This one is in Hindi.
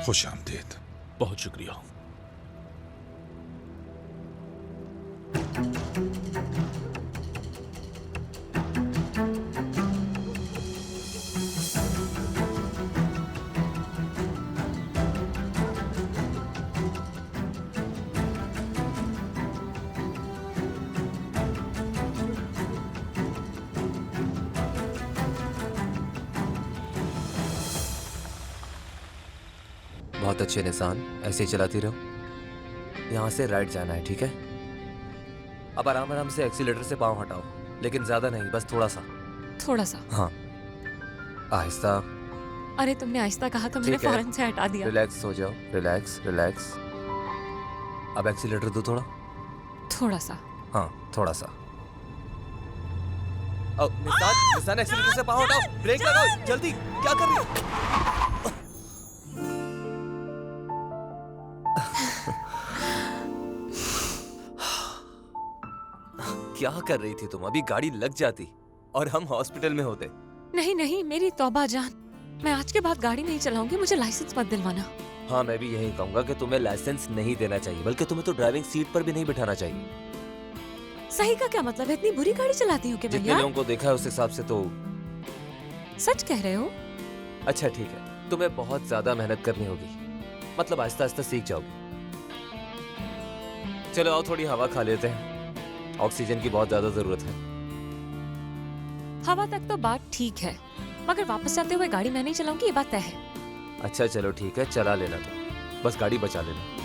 खुश आमदीद। बहुत शुक्रिया। बहुत अच्छे निसान, ऐसे ही चलाती रहो। यहाँ से राइट जाना है, ठीक है? अब आराम आराम से एक्सीलेटर से पाँव हटाओ, लेकिन ज्यादा नहीं, बस थोड़ा सा। थोड़ा सा? हाँ, आहिस्ता। अरे तुमने आहिस्ता कहा तो मैंने फौरन से हटा दिया। रिलैक्स हो जाओ, रिलैक्स रिलैक्स। अब एक्सीलेटर दो थोड़ा। थोड़ा सा? हाँ, थोड़ा सा। निसान एक्सीलेटर से पाँव हटाओ, ब्रेक लगाओ, जल्दी। क्या कर रही हो? क्या कर रही थी तुम? अभी गाड़ी लग जाती और हम हॉस्पिटल में होते। नहीं नहीं, मेरी तौबा जान, मैं आज के बाद गाड़ी नहीं चलाऊंगी, मुझे लाइसेंस मत दिलवाना। हाँ, मैं भी यही कहूंगा कि तुम्हें लाइसेंस नहीं देना चाहिए, बल्कि तुम्हें तो ड्राइविंग सीट पर भी नहीं बिठाना चाहिए। सही का क्या मतलब है? इतनी बुरी गाड़ी चलाती हूँ क्या? जितने लोगों को देखा है उस हिसाब से तो। सच कह रहे हो? अच्छा ठीक है, तुम्हें बहुत ज्यादा मेहनत करनी होगी, मतलब आहिस्ता आहिस्ता सीख जाओगी। चलो आओ थोड़ी हवा खा लेते हैं, ऑक्सीजन की बहुत ज्यादा जरूरत है। हवा तक तो बात ठीक है, मगर वापस जाते हुए गाड़ी मैं नहीं चलाऊंगी, ये बात तय है। अच्छा चलो ठीक है, चला लेना तुम, बस गाड़ी बचा लेना।